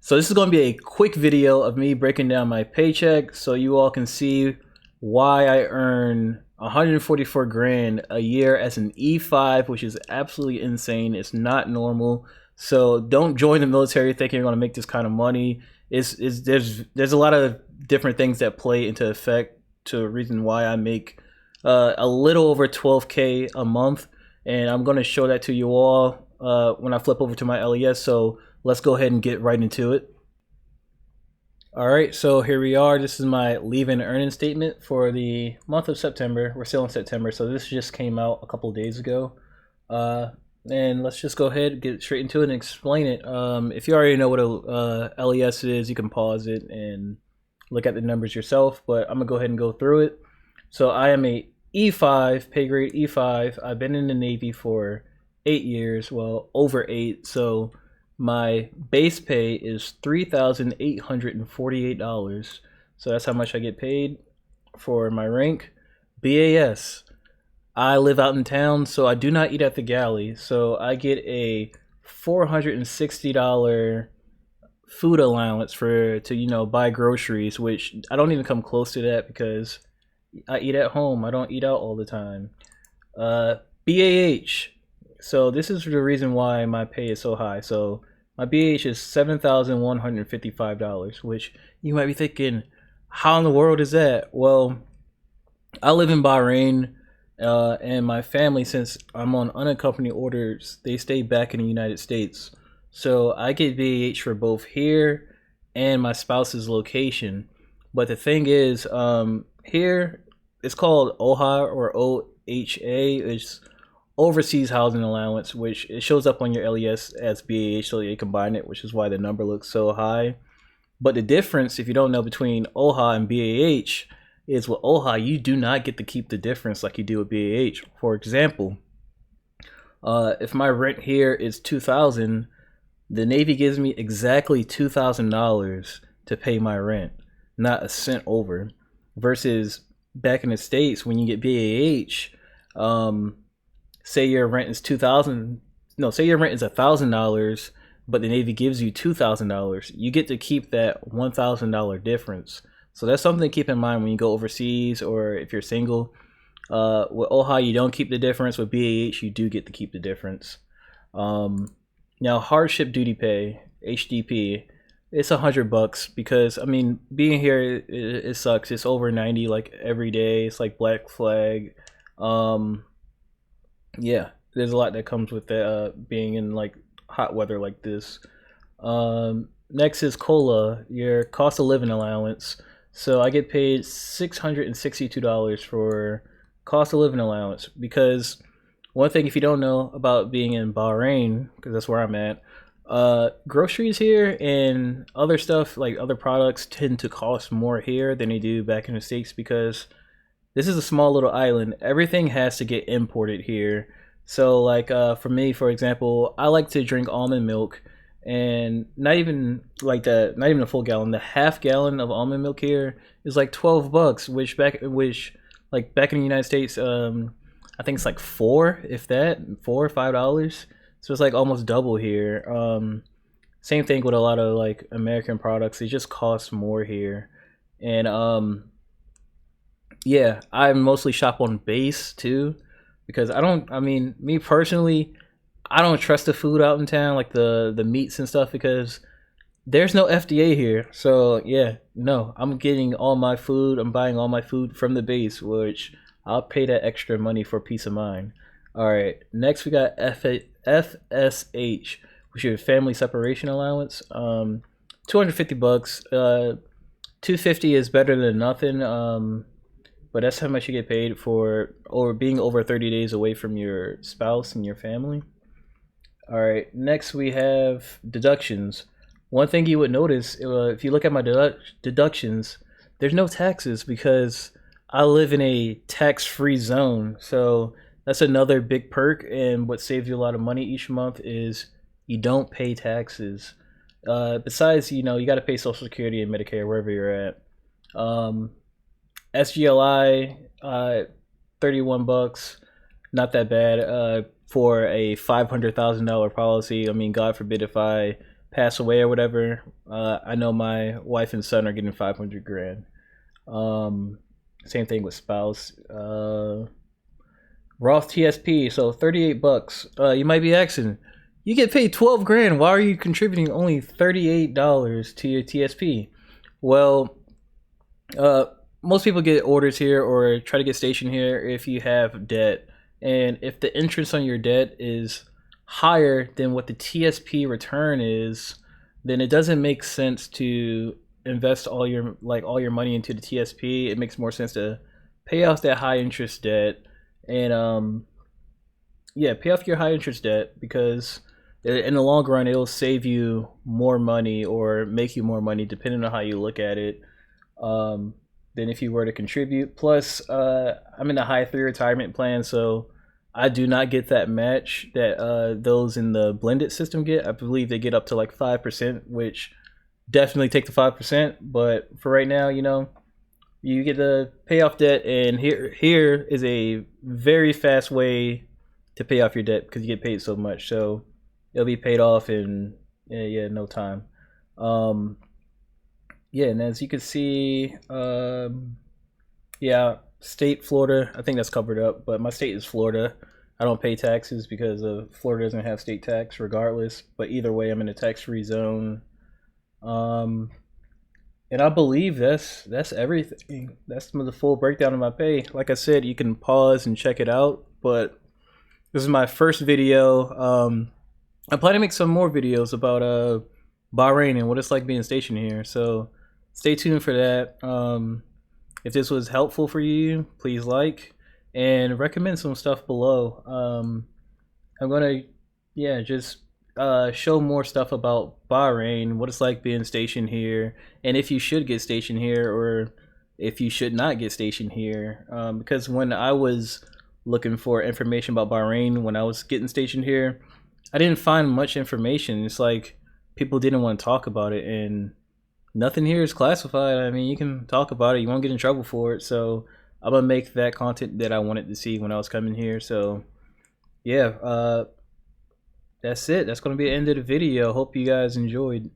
So this is going to be a quick video of me breaking down my paycheck so you all can see why I earn 144 grand a year as an E5, which is absolutely insane. It's not normal. So don't join the military thinking you're going to make this kind of money. There's a lot of different things that play into effect to the reason why I make a little over 12K a month, and I'm going to show that to you all when I flip over to my LES. So let's go ahead and get right into it. All right, so here we are. This is my leave and earning statement for the month of September. We're still in September, so this just came out a couple days ago. And let's just go ahead and get straight into it and explain it. If you already know what a LES is, you can pause it and look at the numbers yourself, but I'm gonna go ahead and go through it. So I am a E5, pay grade E5. I've been in the Navy for 8 years, well, over 8. So my base pay is $3,848. So that's how much I get paid for my rank. BAS. I live out in town, so I do not eat at the galley. So I get a $460 food allowance to buy groceries, which I don't even come close to that because I eat at home. I don't eat out all the time. BAH. So this is the reason why my pay is so high. So my BAH is $7,155, which you might be thinking, how in the world is that? Well, I live in Bahrain, and my family, since I'm on unaccompanied orders, they stay back in the United States. So I get BAH for both here and my spouse's location. But the thing is, here it's called OHA or OHA. It's Overseas Housing Allowance, which it shows up on your LES as BAH, so they combine it, which is why the number looks so high. But the difference, if you don't know, between OHA and BAH is with OHA, you do not get to keep the difference like you do with BAH. For example, if my rent here is $2,000, the Navy gives me exactly $2,000 to pay my rent, not a cent over. Versus back in the States, when you get BAH, say your rent is $1,000, but the Navy gives you $2,000. You get to keep that $1,000 difference. So that's something to keep in mind when you go overseas or if you're single. With OHA, you don't keep the difference. With BAH, you do get to keep the difference. Now, hardship duty pay, HDP, it's $100 because, I mean, being here, it sucks. It's over 90 like every day. It's like Black Flag. Yeah, there's a lot that comes with that, being in like hot weather like this. Next is COLA, your cost of living allowance. So I get paid $662 for cost of living allowance because one thing, if you don't know about being in Bahrain, because that's where I'm at, groceries here and other stuff like other products tend to cost more here than they do back in the States because this is a small little island. Everything has to get imported here. So like for me, for example, I like to drink almond milk, and not even a full gallon. The half gallon of almond milk here is like $12, which back in the United States, I think it's like $4 or $5. So it's like almost double here. Same thing with a lot of like American products. They just cost more here, and yeah, I mostly shop on base too, because me personally, I don't trust the food out in town, like the meats and stuff, because there's no FDA here. So yeah, no, I'm getting all my food. I'm buying all my food from the base, which I'll pay that extra money for peace of mind. All right, next we got FSH, which is family separation allowance. $250. $250 is better than nothing. But that's how much you get paid for being over 30 days away from your spouse and your family. All right, next we have deductions. One thing you would notice, if you look at my deductions, there's no taxes because I live in a tax-free zone. So that's another big perk, and what saves you a lot of money each month is you don't pay taxes. Besides, you got to pay Social Security and Medicare wherever you're at. SGLI, $31, not that bad for a $500,000 policy. I mean, God forbid if I pass away or whatever, I know my wife and son are getting 500 grand. Um, Same thing with spouse. Roth TSP, so 38 bucks. You might be asking, you get paid 12 grand. Why are you contributing only $38 to your TSP? Well, most people get orders here or try to get stationed here if you have debt. And if the interest on your debt is higher than what the TSP return is, then it doesn't make sense to invest all your money into the TSP. It makes more sense to pay off that high interest debt and yeah, pay off your high interest debt, because in the long run it'll save you more money or make you more money depending on how you look at it, than if you were to contribute. Plus, I'm in a high 3 retirement plan, so I do not get that match that those in the blended system get. I believe they get up to like 5%, which definitely take the 5%. But for right now, you get to pay off debt, and here is a very fast way to pay off your debt because you get paid so much. So it'll be paid off in no time. Yeah, and as you can see, yeah, state Florida, I think that's covered up, but my state is Florida. I don't pay taxes because Florida doesn't have state tax regardless, but either way I'm in a tax-free zone. And I believe that's everything. That's the full breakdown of my pay. Like I said, you can pause and check it out, but this is my first video. I plan to make some more videos about Bahrain and what it's like being stationed here, so stay tuned for that. If this was helpful for you, please like and recommend some stuff below. I'm gonna just show more stuff about Bahrain, what it's like being stationed here, and if you should get stationed here or if you should not get stationed here. Because when I was looking for information about Bahrain when I was getting stationed here, I didn't find much information. It's like people didn't want to talk about it, and nothing here is classified. I mean, you can talk about it, you won't get in trouble for it. So I'm gonna make that content that I wanted to see when I was coming here. So yeah, that's it. That's gonna be the end of the video. Hope you guys enjoyed.